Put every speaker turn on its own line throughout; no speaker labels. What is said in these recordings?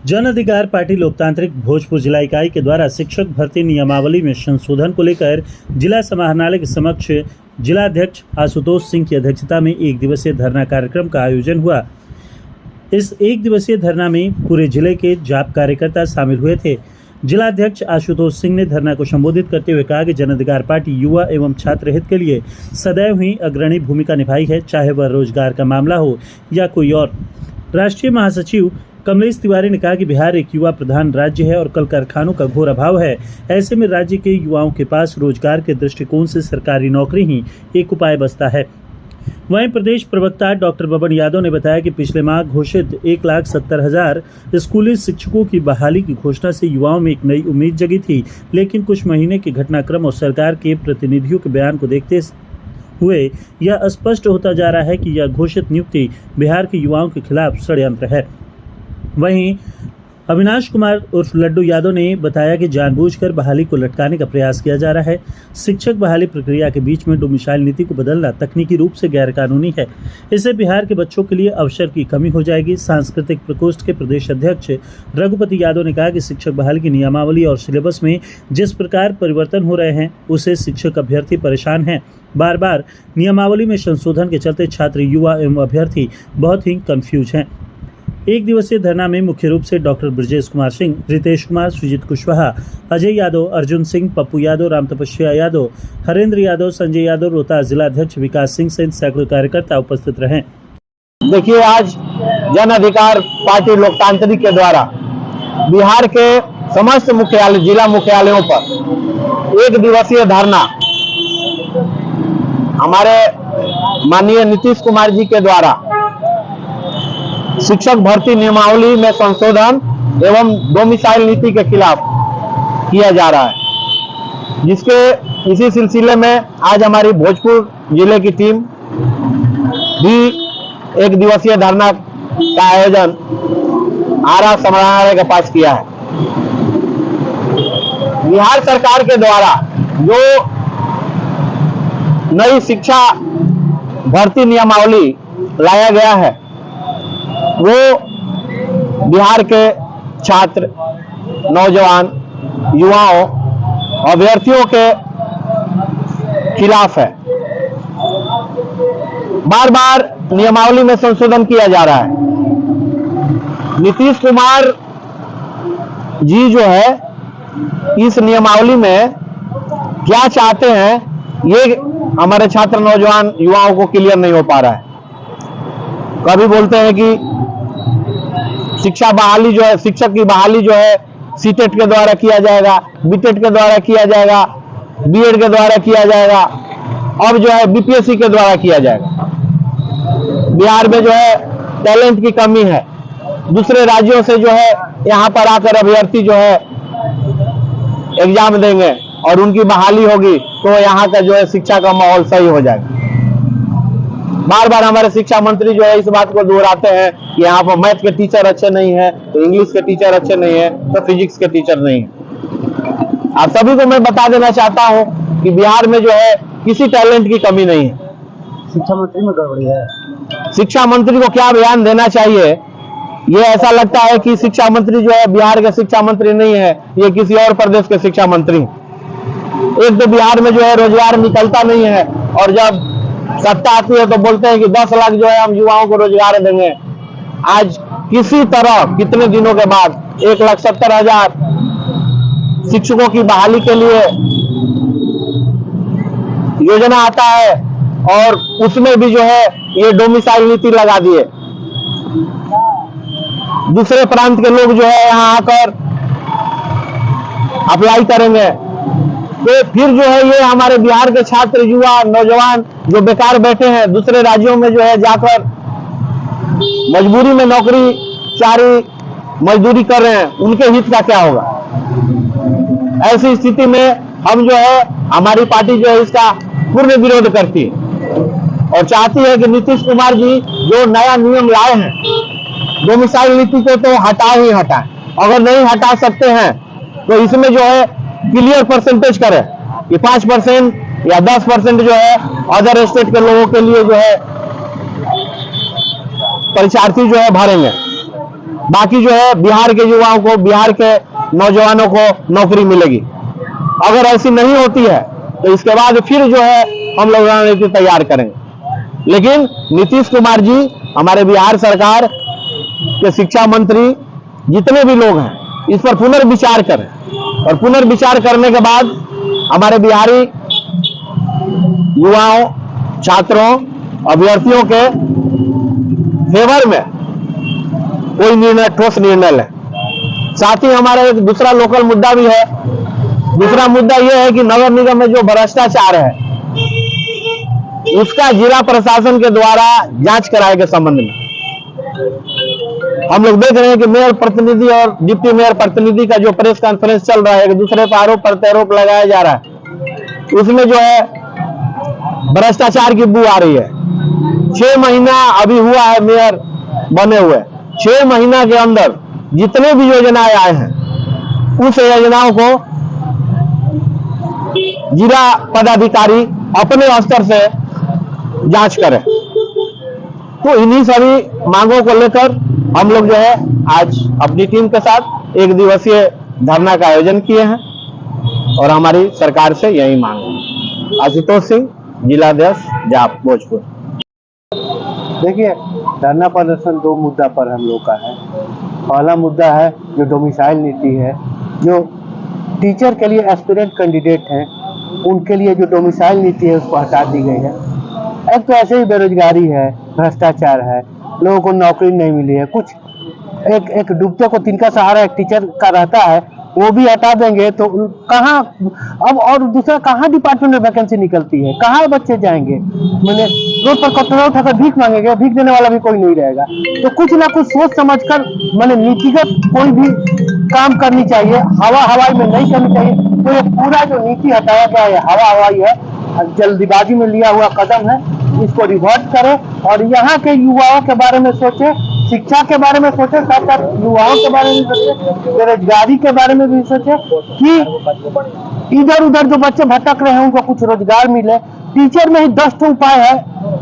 जन अधिकार पार्टी लोकतांत्रिक भोजपुर जिला इकाई के द्वारा शिक्षक भर्ती नियमावली में संशोधन को लेकर जिला समाहरणालय के समक्ष जिलाध्यक्ष आशुतोष सिंह की अध्यक्षता में एक दिवसीय धरना कार्यक्रम का आयोजन हुआ। इस एक दिवसीय धरना में पूरे जिले के जाप कार्यकर्ता शामिल हुए थे। जिलाध्यक्ष आशुतोष सिंह ने धरना को संबोधित करते हुए कहा कि जन अधिकार पार्टी युवा एवं छात्र हित के लिए सदैव ही अग्रणी भूमिका निभाई है, चाहे वह रोजगार का मामला हो या कोई और। राष्ट्रीय महासचिव कमलेश तिवारी ने कहा कि बिहार एक युवा प्रधान राज्य है और कल कारखानों का घोर अभाव है। ऐसे में राज्य के युवाओं के पास रोजगार के दृष्टिकोण से सरकारी नौकरी ही एक उपाय बचता है। वहीं प्रदेश प्रवक्ता डॉक्टर बबन यादव ने बताया कि पिछले माह घोषित 1,70,000 स्कूली शिक्षकों की बहाली की घोषणा से युवाओं में एक नई उम्मीद जगी थी, लेकिन कुछ महीने के घटनाक्रम और सरकार के प्रतिनिधियों के बयान को देखते हुए यह स्पष्ट होता जा रहा है कि यह घोषित नियुक्ति बिहार के युवाओं के खिलाफ षड्यंत्र है। वहीं अविनाश कुमार उर्फ लड्डू यादव ने बताया कि जानबूझकर बहाली को लटकाने का प्रयास किया जा रहा है। शिक्षक बहाली प्रक्रिया के बीच में डोमिसाइल नीति को बदलना तकनीकी रूप से गैरकानूनी है। इससे बिहार के बच्चों के लिए अवसर की कमी हो जाएगी। सांस्कृतिक प्रकोष्ठ के प्रदेश अध्यक्ष रघुपति यादव ने कहा कि शिक्षक बहाली की नियमावली और सिलेबस में जिस प्रकार परिवर्तन हो रहे हैं उससे शिक्षक अभ्यर्थी परेशान हैं। बार बार नियमावली में संशोधन के चलते छात्र, युवा एवं अभ्यर्थी बहुत ही कंफ्यूज हैं। एक दिवसीय धरना में मुख्य रूप से डॉक्टर ब्रजेश कुमार सिंह, रितेश कुमार, सुजीत कुशवाहा, अजय यादव, अर्जुन सिंह, पप्पू यादव, राम तपस्या यादव, हरेंद्र यादव, संजय यादव, रोहतास जिलाध्यक्ष विकास सिंह सहित सैकड़ों कार्यकर्ता उपस्थित रहे।
देखिए, आज जन अधिकार पार्टी लोकतांत्रिक के द्वारा बिहार के समस्त मुख्यालय, जिला मुख्यालयों पर एक दिवसीय धरना हमारे माननीय नीतीश कुमार जी के द्वारा शिक्षक भर्ती नियमावली में संशोधन एवं डोमिसाइल नीति के खिलाफ किया जा रहा है, जिसके इसी सिलसिले में आज हमारी भोजपुर जिले की टीम भी एक दिवसीय धरना का आयोजन आरा समाहरणालय के पास किया है। बिहार सरकार के द्वारा जो नई शिक्षा भर्ती नियमावली लाया गया है वो बिहार के छात्र, नौजवान, युवाओं, अभ्यर्थियों के खिलाफ है। बार बार नियमावली में संशोधन किया जा रहा है। नीतीश कुमार जी जो है इस नियमावली में क्या चाहते हैं ये हमारे छात्र, नौजवान, युवाओं को क्लियर नहीं हो पा रहा है। कभी बोलते हैं कि शिक्षा बहाली जो है, शिक्षक की बहाली जो है सीटेट के द्वारा किया जाएगा, बीटेट के द्वारा किया जाएगा, बीएड के द्वारा किया जाएगा, अब जो है बीपीएससी के द्वारा किया जाएगा। बिहार में जो है टैलेंट की कमी है। दूसरे राज्यों से जो है यहाँ पर आकर अभ्यर्थी जो है एग्जाम देंगे और उनकी बहाली होगी तो यहाँ का जो है शिक्षा का माहौल सही हो जाएगा। बार बार हमारे शिक्षा मंत्री जो है इस बात को दोहराते हैं कि यहाँ पर मैथ के टीचर अच्छे नहीं है, तो इंग्लिश के टीचर अच्छे नहीं है, तो फिजिक्स के टीचर नहीं है। आप सभी को मैं बता देना चाहता हूँ कि बिहार में जो है किसी टैलेंट की कमी नहीं है।
शिक्षा मंत्री में गड़बड़ी है।
शिक्षा मंत्री को क्या बयान देना चाहिए, ये ऐसा लगता है कि शिक्षा मंत्री जो है बिहार के शिक्षा मंत्री नहीं है, ये किसी और प्रदेश के शिक्षा मंत्री। एक तो बिहार में जो है रोजगार निकलता नहीं है और जब सत्ता आती है तो बोलते हैं कि 10 लाख जो है हम युवाओं को रोजगार देंगे। आज किसी तरह कितने दिनों के बाद 1,70,000 शिक्षकों की बहाली के लिए योजना आता है और उसमें भी जो है ये डोमिसाइल नीति लगा दिए। दूसरे प्रांत के लोग जो है यहाँ आकर अप्लाई करेंगे तो फिर जो है ये हमारे बिहार के छात्र, युवा, नौजवान जो बेकार बैठे हैं दूसरे राज्यों में जो है जाकर मजबूरी में नौकरी चारी मजदूरी कर रहे हैं, उनके हित का क्या होगा। ऐसी स्थिति में हम जो है हमारी पार्टी जो है इसका पूर्ण विरोध करती है और चाहती है कि नीतीश कुमार जी जो नया नियम लाए हैं डोमिसाइल नीति को तो हटा ही हटाएं। अगर नहीं हटा सकते हैं तो इसमें जो है क्लियर परसेंटेज करें कि 5% या 10% जो है अदर स्टेट के लोगों के लिए जो है परीक्षार्थी जो है भरेंगे। बाकी जो है बिहार के युवाओं को, बिहार के नौजवानों को नौकरी मिलेगी। अगर ऐसी नहीं होती है तो इसके बाद फिर जो है हम लोग रणनीति तैयार करेंगे। लेकिन नीतीश कुमार जी, हमारे बिहार सरकार के शिक्षा मंत्री, जितने भी लोग हैं, इस पर पुनर्विचार करें और पुनर्विचार करने के बाद हमारे बिहारी युवाओं, छात्रों, अभ्यर्थियों के फेवर में कोई निर्णय, ठोस निर्णय लें। साथ ही हमारा एक दूसरा लोकल मुद्दा भी है। दूसरा मुद्दा यह है कि नगर निगम में जो भ्रष्टाचार है उसका जिला प्रशासन के द्वारा जांच कराए के संबंध में हम लोग देख रहे हैं कि मेयर प्रतिनिधि और डिप्टी मेयर प्रतिनिधि का जो प्रेस कॉन्फ्रेंस चल रहा है, एक दूसरे पर आरोप प्रत्यारोप लगाया जा रहा है, उसमें जो है भ्रष्टाचार की बू आ रही है। 6 महीना अभी हुआ है मेयर बने हुए, 6 महीना के अंदर जितने भी योजनाएं आए हैं उस योजनाओं को जिला पदाधिकारी अपने स्तर से जांच करें। तो इन्हीं सभी मांगों को लेकर हम लोग जो है आज अपनी टीम के साथ 1 दिवसीय धरना का आयोजन किए हैं और हमारी सरकार से यही मांग है। आशुतोष सिंह, जिलाध्यक्ष जाप भोजपुर।
देखिए, धरना प्रदर्शन 2 मुद्दा पर हम लोग का है। पहला मुद्दा है जो डोमिसाइल नीति है, जो टीचर के लिए एस्पिरेंट कैंडिडेट हैं उनके लिए जो डोमिसाइल नीति है उसको हटा दी गई है। एक तो ऐसे ही बेरोजगारी है, भ्रष्टाचार है, लोगों को नौकरी नहीं मिली है, कुछ एक डूबते को तिनका सहारा एक टीचर का रहता है, वो भी हटा देंगे तो कहाँ अब, और दूसरा कहाँ डिपार्टमेंट में वैकेंसी निकलती है, कहाँ बच्चे जाएंगे। मैंने रोड पर कटोरा उठाकर भीख मांगेंगे, भीख देने वाला भी कोई नहीं रहेगा। तो कुछ ना कुछ सोच समझकर मैंने नीतिगत कोई भी काम करनी चाहिए, हवा हवाई में नहीं करनी चाहिए। तो ये पूरा जो नीति हटाया गया है हवा हवाई है, जल्दीबाजी में लिया हुआ कदम है, इसको रिवर्ट करें और यहाँ के युवाओं के बारे में सोचे, शिक्षा के बारे में सोचे, साथ साथ युवाओं के बारे में सोचे, बेरोजगारी के बारे में भी सोचे कि इधर उधर जो बच्चे भटक रहे हैं उनको कुछ रोजगार मिले। टीचर में ही 10 उपाय है,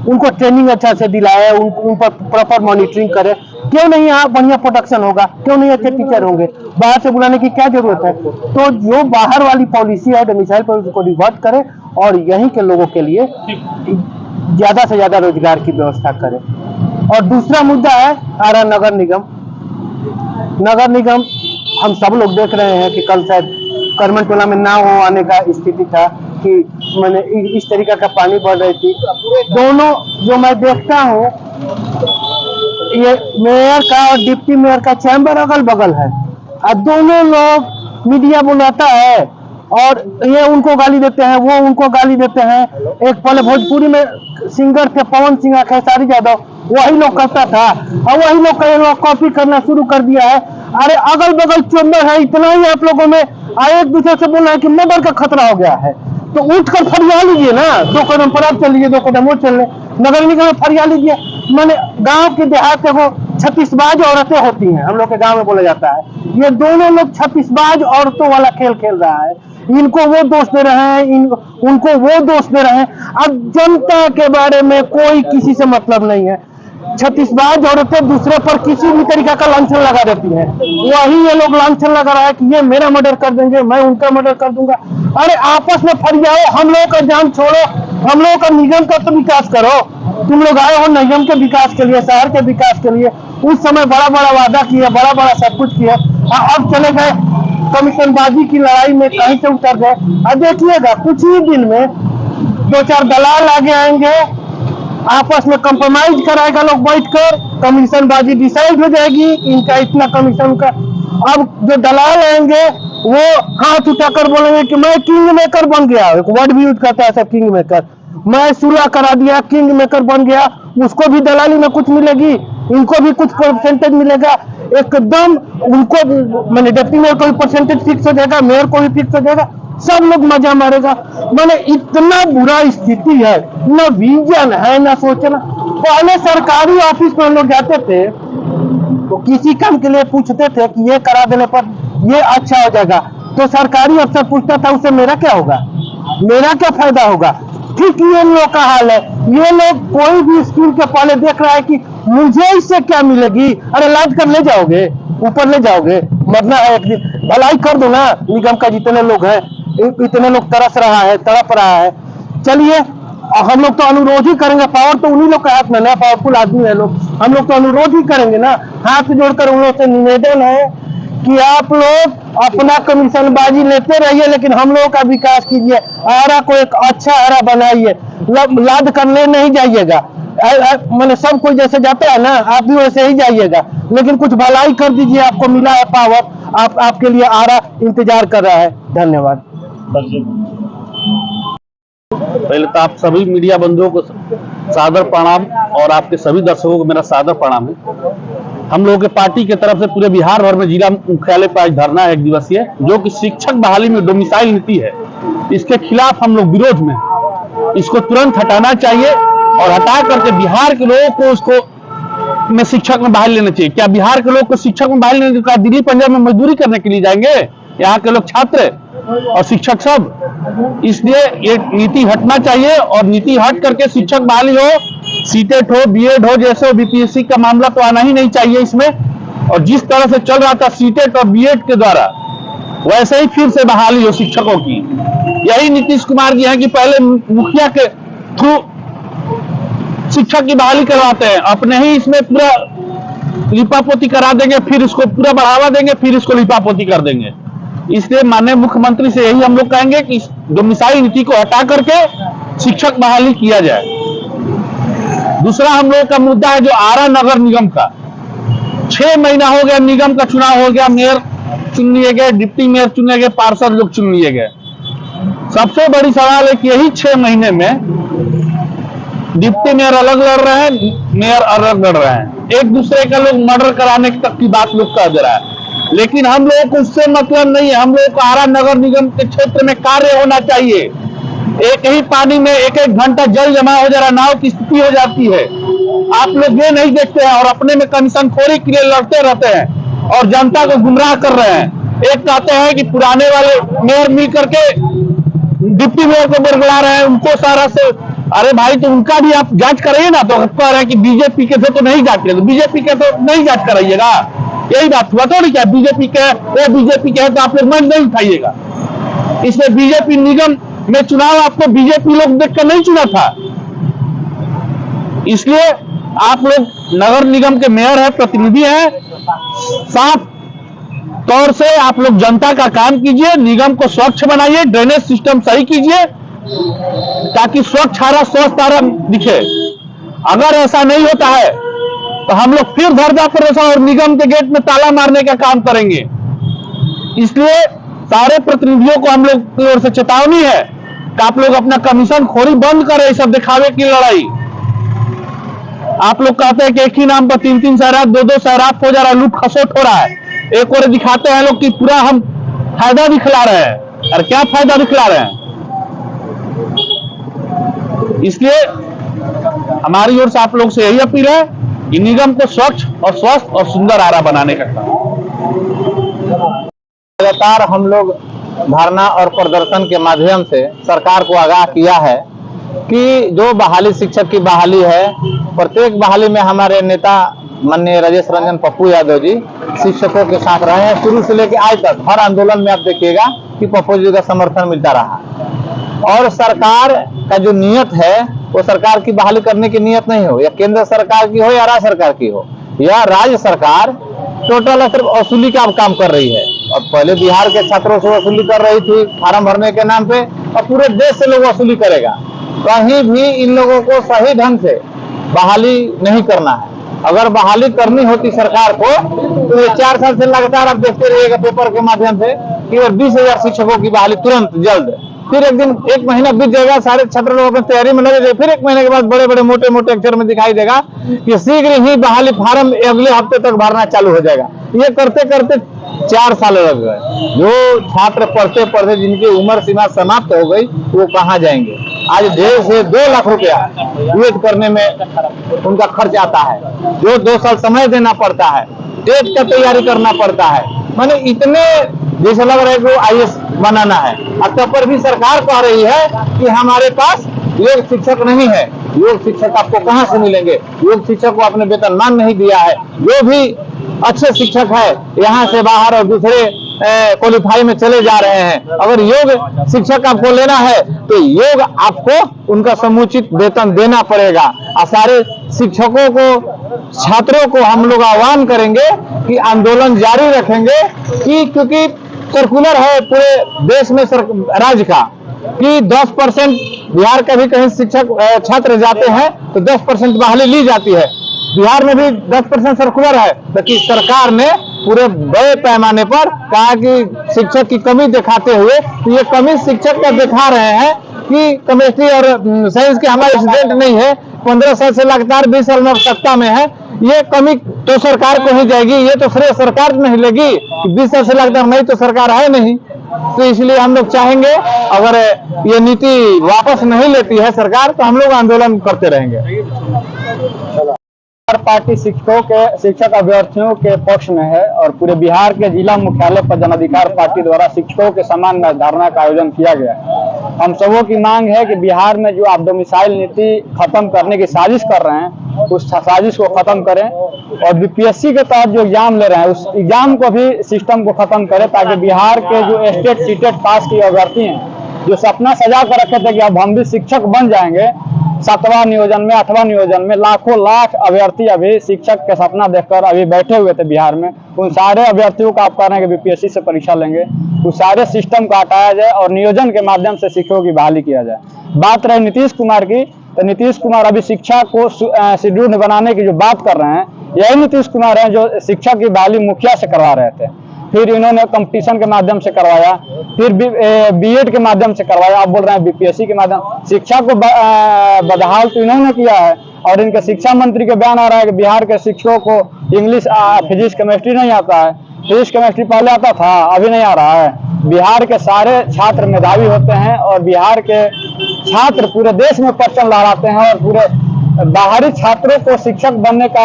उनको ट्रेनिंग अच्छा से दिलाए, उन पर प्रॉपर मॉनिटरिंग करे। क्यों नहीं यहाँ बढ़िया प्रोडक्शन होगा, क्यों नहीं अच्छे टीचर होंगे, बाहर से बुलाने की क्या जरूरत है। तो जो बाहर वाली पॉलिसी है डोमिसाइल पॉलिसी को रिवर्ट करे और यहीं के लोगों के लिए ज्यादा से ज्यादा रोजगार की व्यवस्था करे। और दूसरा मुद्दा है आ रहा नगर निगम। नगर निगम हम सब लोग देख रहे हैं कि कल शायद करमनटोला में ना हो आने का स्थिति था कि मैंने इस तरीका का पानी बढ़ रही थी। दोनों जो मैं देखता हूँ, ये मेयर का और डिप्टी मेयर का चैम्बर अगल बगल है और दोनों लोग मीडिया बुलाता है और ये उनको गाली देते हैं, वो उनको गाली देते हैं। एक पहले भोजपुरी में सिंगर थे पवन सिंह, खेसारी यादव, वही लोग करता था और वही लोग कई लोग कॉपी करना शुरू कर दिया है। अरे अगल बगल चैम्बर है, इतना ही आप लोगों में एक दूसरे से बोल रहे हैं कि मर्डर का खतरा हो गया है, तो उठकर फरिया लीजिए ना, 2 कदम पर आप चल लीजिए, 2 कदम वो चल ले, नगर निगम में फरिया लीजिए। मैंने गांव के देहात के वो छत्तीसबाज औरतें होती हैं, हम लोग के गांव में बोला जाता है, ये दोनों लोग छत्तीसबाज औरतों वाला खेल खेल रहा है। इनको वो दोष दे रहे हैं, उनको वो दोष दे रहे हैं। अब जनता के बारे में कोई किसी से मतलब नहीं है। छत्तीसबाज औरतें दूसरे पर किसी भी तरीका का लांछन लगा देती हैं, वही ये लोग लांछन लगा रहा है कि ये मेरा मर्डर कर देंगे, मैं उनका मर्डर कर दूंगा। अरे आपस में फरियाओ, हम लोगों का जान छोड़ो, हम लोगों का निगम का तो विकास करो। तुम लोग आए हो निगम के विकास के लिए, शहर के विकास के लिए, उस समय बड़ा बड़ा वादा किया, बड़ा बड़ा सब कुछ किया, अब चले गए कमीशनबाजी की लड़ाई में कहीं से उतर गए। अब देखिएगा कुछ ही दिन में 2-4 दलाल आगे आएंगे, आपस में कंप्रोमाइज कराएगा लोग बैठकर, कमीशनबाजी डिसाइड हो जाएगी, इनका इतना कमीशन का। अब जो दलाल आएंगे वो हाथ उठाकर बोलेंगे कि मैं किंग मेकर बन गया, एक वर्ड भी यूज करता है सब, किंग मेकर, मैं सुलह करा दिया, किंग मेकर बन गया। उसको भी दलाली में कुछ मिलेगी, इनको भी कुछ परसेंटेज मिलेगा, एकदम उनको मैंने डिप्टी मेयर को भी परसेंटेज फिक्स हो जाएगा, मेयर को भी फिक्स हो जाएगा, सब लोग मजा मारेगा। मैंने इतना बुरा स्थिति है, न विजन है न सोचना। पहले सरकारी ऑफिस में हम लोग जाते थे तो किसी काम के लिए पूछते थे कि ये करा देने पर ये अच्छा हो जाएगा, तो सरकारी अफसर पूछता था उससे मेरा क्या होगा, मेरा क्या फायदा होगा। ठीक ये लोग का हाल है, ये लोग कोई भी स्कीम के पहले देख रहा है कि
मुझे इससे क्या मिलेगी? अरे लाद कर ले जाओगे, ऊपर ले जाओगे, मरना है एक दिन। भलाई कर दो ना, निगम का जितने लोग हैं, इतने लोग तरस रहा है, तड़प रहा है। चलिए हम लोग तो अनुरोध ही करेंगे, पावर तो उन्हीं लोग के हाथ में ना, पावरफुल आदमी है लोग, हम लोग तो अनुरोध ही करेंगे ना, हाथ जोड़कर उन लोग से निवेदन है कि आप लोग अपना कमीशनबाजी लेते रहिए, लेकिन हम लोगों का विकास कीजिए, आरा को एक अच्छा आरा बनाइए, लाद करने नहीं जाइएगा। मैंने सब कोई जैसे जाता है ना, आप भी वैसे ही जाइएगा, लेकिन कुछ भलाई कर दीजिए, आपको मिला है पावर, आपके लिए आरा इंतजार कर रहा है। धन्यवाद।
पहले तो आप सभी मीडिया बंधुओं को सादर प्रणाम और आपके सभी दर्शकों को मेरा सादर प्रणाम है। हम लोगों के पार्टी की तरफ से पूरे बिहार भर में जिला मुख्यालय पर आज धरना है 1 दिवसीय, जो कि शिक्षक बहाली में डोमिसाइल नीति है, इसके खिलाफ हम लोग विरोध में। इसको तुरंत हटाना चाहिए और हटा करके बिहार के लोगों को उसको में शिक्षक में बहाल लेना चाहिए। क्या बिहार के लोग को शिक्षक में बहाल लेने का दिल्ली पंजाब में मजदूरी करने के लिए जाएंगे यहाँ के लोग छात्र और शिक्षक सब? इसलिए ये नीति हटना चाहिए और नीति हट करके शिक्षक बहाली हो, सीटेट हो, बीएड हो, जैसे बीपीएससी का मामला तो आना ही नहीं चाहिए इसमें। और जिस तरह से चल रहा था सीटेट और बीएड के द्वारा, वैसे ही फिर से बहाली हो शिक्षकों की। यही नीतीश कुमार जी हैं कि पहले मुखिया के थ्रू शिक्षक की बहाली करवाते हैं, अपने ही इसमें पूरा लिपापोती करा देंगे, फिर इसको पूरा बढ़ावा देंगे, फिर इसको लिपापोती कर देंगे। इसलिए माननीय मुख्यमंत्री से यही हम लोग कहेंगे कि डोमिसाइल नीति को हटा करके शिक्षक बहाली किया जाए। दूसरा हम लोग का मुद्दा है जो आरा नगर निगम का। 6 महीना हो गया, निगम का चुनाव हो गया, मेयर चुन लिए गए, डिप्टी मेयर चुने गए, पार्षद लोग चुन लिए गए। सबसे बड़ी सवाल है कि यही 6 महीने में डिप्टी मेयर अलग लड़ रहे हैं, मेयर अलग लड़ रहे हैं, एक दूसरे का लोग मर्डर कराने तक की बात लोग कह दे रहा है। लेकिन हम लोगों को उससे मतलब नहीं है, हम लोगों को आरा नगर निगम के क्षेत्र में कार्य होना चाहिए। एक ही पानी में 1-1 घंटा जल जमा हो जा रहा, नाव की स्थिति हो जाती है। आप लोग ये नहीं देखते हैं और अपने में कमीशन खोरी के लिए लड़ते रहते हैं और जनता को गुमराह कर रहे हैं। एक कहते हैं कि पुराने वाले मेयर मिल करके डिप्टी मेयर को बरगला रहे हैं, उनको सारा से, अरे भाई तो उनका भी आप जांच कराइए ना। तो कह रहे हैं कि बीजेपी के थे तो नहीं जांच करेंगे, बीजेपी के तो नहीं जांच कराइएगा, यही बात हुआ तो नहीं क्या? बीजेपी के वो बीजेपी के है तो आप लोग मन नहीं उठाइएगा। इसमें बीजेपी निगम में चुनाव आपको बीजेपी लोग देखकर नहीं चुना था, इसलिए आप लोग नगर निगम के मेयर है, प्रतिनिधि हैं, साफ तौर से आप लोग जनता का काम कीजिए, निगम को स्वच्छ बनाइए, ड्रेनेज सिस्टम सही कीजिए ताकि स्वच्छ आरा स्वस्थ आरा दिखे। अगर ऐसा नहीं होता है तो हम लोग फिर धरना प्रदर्शन और निगम के गेट में ताला मारने का काम करेंगे। इसलिए सारे प्रतिनिधियों को हम लोग की ओर से चेतावनी है कि आप लोग अपना कमीशन खोरी बंद करें, सब दिखावे की लड़ाई। आप लोग कहते हैं कि एक ही नाम पर 3-3 शहरात, 2-2 शहरात हो जा रहा है, लूट खसोट हो रहा है। एक और दिखाते हैं लोग कि पूरा हम फायदा दिखला रहे हैं, और क्या फायदा दिखला रहे हैं? इसलिए हमारी ओर से आप लोग से यही अपील है कि निगम को स्वच्छ और स्वस्थ और सुंदर आरा बनाने का काम।
लगातार हम लोग धरना और प्रदर्शन के माध्यम से सरकार को आगाह किया है कि जो बहाली शिक्षक की बहाली है, प्रत्येक बहाली में हमारे नेता माननीय राजेश रंजन पप्पू यादव जी शिक्षकों के साथ रहे हैं शुरू से लेकर आज तक। हर आंदोलन में आप देखिएगा कि पप्पू जी का समर्थन मिलता रहा। और सरकार का जो नियत है वो सरकार की बहाली करने की नियत नहीं हो, या केंद्र सरकार की हो या राज्य सरकार की हो, या राज्य सरकार टोटल सिर्फ वसूली का काम कर रही है। और पहले बिहार के छात्रों से वसूली कर रही थी फार्म भरने के नाम पे, और पूरे देश से लोग वसूली करेगा। कहीं भी इन लोगों को सही ढंग से बहाली नहीं करना है। अगर बहाली करनी होती सरकार को तो ये 4 साल से लगातार आप देखते रहिएगा पेपर के माध्यम से कि 20,000 शिक्षकों की बहाली तुरंत जल्द, फिर एक महीना बीत जाएगा, सारे छात्र लोग अपनी तैयारी में लगे, फिर 1 महीने के बाद बड़े बड़े मोटे मोटे अक्षर में दिखाई देगा कि शीघ्र ही बहाली फार्म अगले हफ्ते तक भरना चालू हो जाएगा। ये करते करते 4 साल लग गए। जो छात्र पढ़ते पढ़ते जिनकी उम्र सीमा समाप्त हो गई वो कहाँ जाएंगे? आज 1.5 से 2 लाख रुपया वेट करने में उनका खर्च आता है, जो 2 साल समय देना पड़ता है, टेट का तैयारी करना पड़ता है। माने इतने जैसे लग रहा है कि IAS बनाना है। अब पर भी सरकार कह रही है कि हमारे पास ये शिक्षक नहीं है। योग शिक्षक आपको कहां से मिलेंगे? योग शिक्षक को आपने वेतनमान नहीं दिया है। जो भी अच्छे शिक्षक है यहाँ से बाहर और दूसरे क्वालिफाई में चले जा रहे हैं। अगर योग शिक्षक आपको लेना है तो योग आपको उनका समुचित वेतन देना पड़ेगा। और सारे शिक्षकों को, छात्रों को हम लोग आह्वान करेंगे कि आंदोलन जारी रखेंगे कि क्योंकि सर्कुलर है पूरे देश में राज्य का कि 10% बिहार का भी कहीं शिक्षक छात्र जाते हैं तो 10% बहाली ली जाती है। बिहार में भी 10% सर्कुलर है, लेकिन सरकार ने पूरे बड़े पैमाने पर कहा कि शिक्षक की कमी दिखाते हुए तो ये कमी शिक्षक का दिखा रहे हैं कि केमिस्ट्री और साइंस के हमारे स्टूडेंट नहीं है। 15 साल से लगातार 20 साल में सत्ता में है। ये कमी तो सरकार को ही जाएगी, ये तो श्रेय सरकार नहीं लेगी कि 20 साल से लगातार नहीं तो सरकार है नहीं। तो इसलिए हम लोग चाहेंगे अगर ये नीति वापस नहीं लेती है सरकार तो हम लोग आंदोलन करते रहेंगे। पार्टी शिक्षक अभ्यर्थियों के पक्ष में है और पूरे बिहार के जिला मुख्यालय पर जन अधिकार पार्टी द्वारा शिक्षकों के समान में धरना का आयोजन किया गया है। हम सबों की मांग है कि बिहार में जो आप डोमिसाइल नीति खत्म करने की साजिश कर रहे हैं उस साजिश को खत्म करें और बीपीएससी के तहत जो एग्जाम ले रहे हैं उस एग्जाम को भी सिस्टम को खत्म करें ताकि बिहार के जो स्टेट सीटेट पास की अभ्यर्थी हैं जो सपना सजा कर रखे थे कि अब हम भी शिक्षक बन जाएंगे, 7वां नियोजन में 8वां नियोजन में लाखों लाख अभ्यर्थी अभी शिक्षक के सपना देखकर अभी बैठे हुए थे बिहार में। उन सारे अभ्यर्थियों को आप कह रहे हैं कि बीपीएससी से परीक्षा लेंगे, उस सारे सिस्टम को हटाया जाए और नियोजन के माध्यम से शिक्षकों की बहाली किया जाए। बात रही नीतीश कुमार की, तो नीतीश कुमार अभी शिक्षा को सुदृढ़ बनाने की जो बात कर रहे हैं यही नीतीश कुमार हैं जो शिक्षक की बहाली मुखिया से करवा रहे थे, फिर इन्होंने कंपटीशन के माध्यम से करवाया, फिर बीएड के माध्यम से करवाया, आप बोल रहे हैं बीपीएससी के माध्यम। शिक्षा को बदहाल तो इन्होंने किया है और इनके शिक्षा मंत्री के बयान आ रहा है कि बिहार के शिक्षकों को इंग्लिश, फिजिक्स, केमिस्ट्री नहीं आता है। फिजिक्स केमिस्ट्री पहले आता था, अभी नहीं आ रहा है। बिहार के सारे छात्र मेधावी होते हैं और बिहार के छात्र पूरे देश में परचम लहराते हैं और पूरे बाहरी छात्रों को शिक्षक बनने का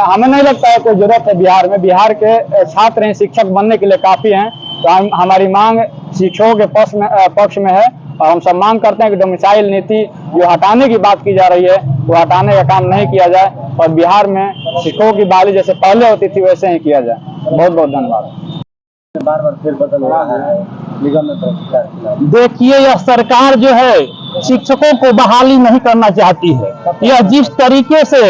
हमें नहीं लगता है कोई जरूरत है बिहार में। बिहार के छात्र हैं शिक्षक बनने के लिए काफी हैं। तो हमारी मांग शिक्षकों के पक्ष में है और हम सब मांग करते हैं कि डोमिसाइल नीति जो हटाने की बात की जा रही है वो हटाने का काम नहीं किया जाए और बिहार में शिक्षकों की बहाली जैसे पहले होती थी वैसे ही किया जाए। बहुत बहुत धन्यवाद।
बार बार फिर बदल रहा है निगम में।
देखिए यह सरकार जो है शिक्षकों को बहाली नहीं करना चाहती है। यह जिस तरीके से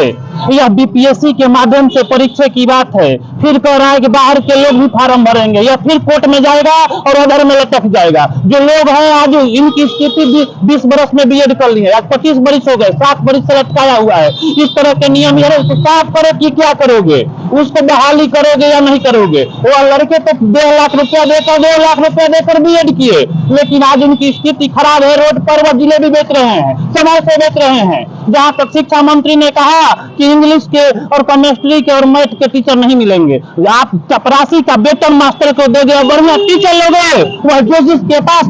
यह बीपीएससी के माध्यम से परीक्षा की बात है, फिर कह रहा है कि बाहर के लोग भी फार्म भरेंगे, यह फिर कोर्ट में जाएगा और उधर में लटक जाएगा। जो लोग हैं आज इनकी स्थिति 20 बरस में बीएड कर ली है, आज 25 बरस हो गए, 7 बरस से लटकाया हुआ है। इस तरह के नियम यह तो साफ करो कि क्या करोगे, उसको बहाली करोगे या नहीं करोगे। वो लड़के तो 1.5 लाख रुपया देकर 2 लाख रुपया देकर बीएड किए, लेकिन आज उनकी स्थिति खराब है। रोड पर वो जिलेबी बेच रहे हैं, समय से बेच रहे हैं। जहां तक शिक्षा मंत्री ने कहा कि इंग्लिश के और केमिस्ट्री के और मैथ के टीचर नहीं मिलेंगे, आप चपरासी का वेतन मास्टर को दे दे, बढ़िया टीचर लोग वह जो जिसके पास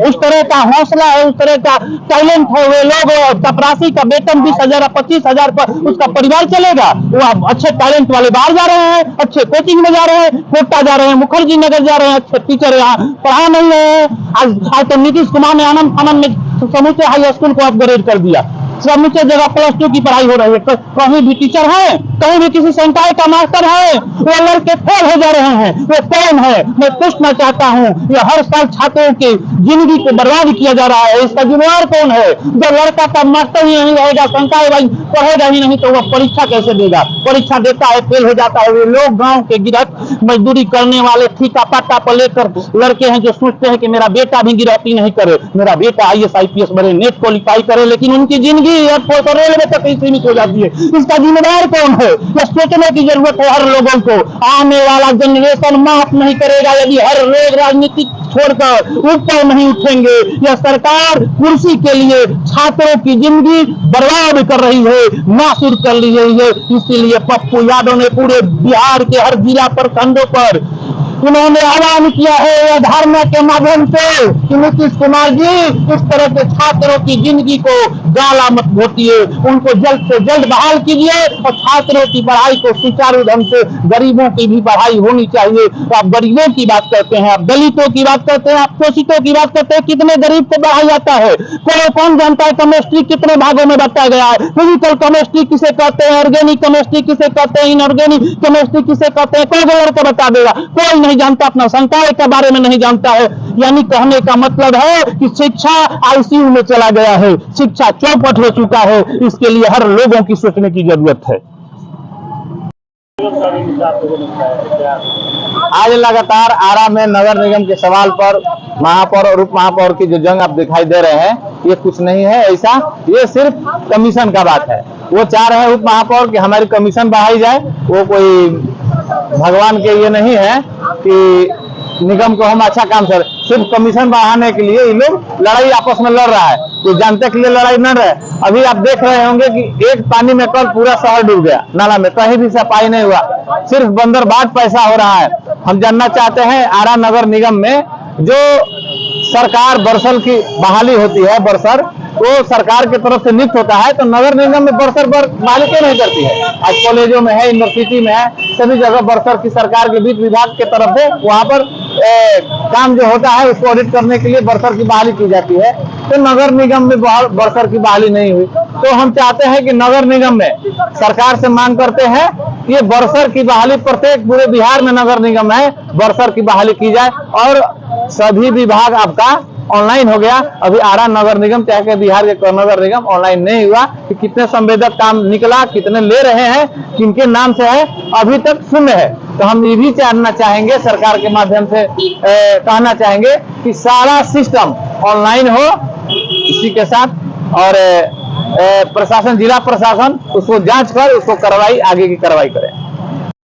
उस तरह का हौसला है, उस तरह का टैलेंट है, वे लोग चपरासी का वेतन 20,000 25,000 पर उसका परिवार चलेगा। वो अच्छे टैलेंट वाले बाहर जा रहे हैं, अच्छे कोचिंग में जा रहे हैं, कोटा जा रहे हैं, मुखर्जी नगर जा रहे हैं, अच्छे टीचर यहाँ पढ़ा नहीं है। आज तो नीतीश कुमार ने आनंद में समूचे हाई स्कूल को अपग्रेड कर दिया, समूचे जगह +2 की पढ़ाई हो रही है। कहीं भी टीचर है, कहीं भी किसी संकाय का मास्टर है, वो लड़के फेल हो जा रहे हैं। वो कौन है मैं पूछना चाहता हूँ। ये हर साल छात्रों की जिंदगी को बर्बाद किया जा रहा है, इसका जिम्मेवार कौन है? जब लड़का का मास्टर ही नहीं रहेगा, संकाय वाली पढ़ेगा ही नहीं तो वह परीक्षा कैसे देगा? परीक्षा देता है, फेल हो जाता है। वे लोग गाँव के गिरहत मजदूरी करने वाले ठीका पाटा पर लेकर लड़के हैं जो सोचते हैं कि मेरा बेटा भी गिरहती नहीं करे, मेरा बेटा IAS IPS बने, नेट क्वालिफाई करे, लेकिन उनकी जिंदगी रेलवे तक ही सीमित हो जाती है। इसका जिम्मेदार कौन है? यह सोचने की जरूरत है हर लोगों को। आने वाला जनरेशन माफ नहीं करेगा यदि हर लोग राजनीति छोड़कर ऊपर नहीं उठेंगे। यह सरकार कुर्सी के लिए छात्रों की जिंदगी बर्बाद कर रही है, नासूर कर ली है। इसीलिए पप्पू यादव ने पूरे बिहार के हर जिला प्रखंडों पर उन्होंने आह्वान किया है यह धरना के माध्यम से कि नीतीश कुमार जी इस तरह के छात्रों की जिंदगी को गाला मत घोटिए, उनको जल्द से जल्द बहाल कीजिए और छात्रों की पढ़ाई को सुचारू ढंग से, गरीबों की भी पढ़ाई होनी चाहिए। तो आप गरीबों की बात करते हैं, आप दलितों की बात करते हैं, आप शोषितों की बात करते हैं, कितने गरीब को पढ़ाया जाता है? कौन जानता है केमिस्ट्री कितने भागों में बताया गया है? फिजिकल केमिस्ट्री किसे कहते हैं, ऑर्गेनिक केमिस्ट्री किसे कहते हैं, इनऑर्गेनिक केमिस्ट्री किसे कहते हैं, कौन को बता देगा? कोई नहीं जानता, अपना संकाय के बारे में नहीं जानता है। यानी कहने का मतलब है कि शिक्षा आईसीयू में चला गया है, शिक्षा चौपट हो चुका है। इसके लिए हर लोगों की सोचने की जरूरत है। आज लगातार आरा में नगर निगम के सवाल पर महापौर और उप महापौर की जो जंग आप दिखाई दे रहे हैं, ये कुछ नहीं है ऐसा, ये सिर्फ कमीशन का बात है। वो चाह रहे हैं उप महापौर कि हमारी कमीशन बढ़ाई जाए। वो कोई भगवान के ये नहीं है कि निगम को हम अच्छा काम कर, सिर्फ कमीशन बढ़ाने के लिए ये लोग लड़ाई आपस में लड़ रहा है। तो जानते के लिए लड़ाई लड़ रहे हैं। अभी आप देख रहे होंगे कि एक पानी में कल पूरा शहर डूब गया, नाला में कहीं भी सफाई नहीं हुआ, सिर्फ बंदरबाट पैसा हो रहा है। हम जानना चाहते हैं आरा नगर निगम में जो सरकार बरसल की बहाली होती है, बरसर वो सरकार की तरफ से नियुक्त होता है, तो नगर निगम में बरसर बहाली क्यों नहीं करती है? आज कॉलेजों में है, यूनिवर्सिटी में है, सभी जगह बरसर की सरकार के वित्त विभाग के तरफ से वहां पर काम जो होता है उसको ऑडिट करने के लिए बरसर की बहाली की जाती है। तो नगर निगम में बरसर की बहाली नहीं हुई। तो हम चाहते हैं कि नगर निगम में सरकार से मांग करते हैं कि ये बरसर की बहाली प्रत्येक पूरे बिहार में नगर निगम है, बरसर की बहाली की जाए। और सभी विभाग आपका ऑनलाइन हो गया। अभी आरा नगर निगम चाहे कि बिहार के नगर निगम ऑनलाइन नहीं हुआ कि कितने संवेदक काम निकला, कितने ले रहे हैं, किनके नाम से है, अभी तक शून्य है। तो हम ये भी जानना चाहेंगे, सरकार के माध्यम से कहना चाहेंगे कि सारा सिस्टम ऑनलाइन हो इसी के साथ, और प्रशासन, जिला प्रशासन उसको जांच कर उसको कार्रवाई, आगे की कार्रवाई करे।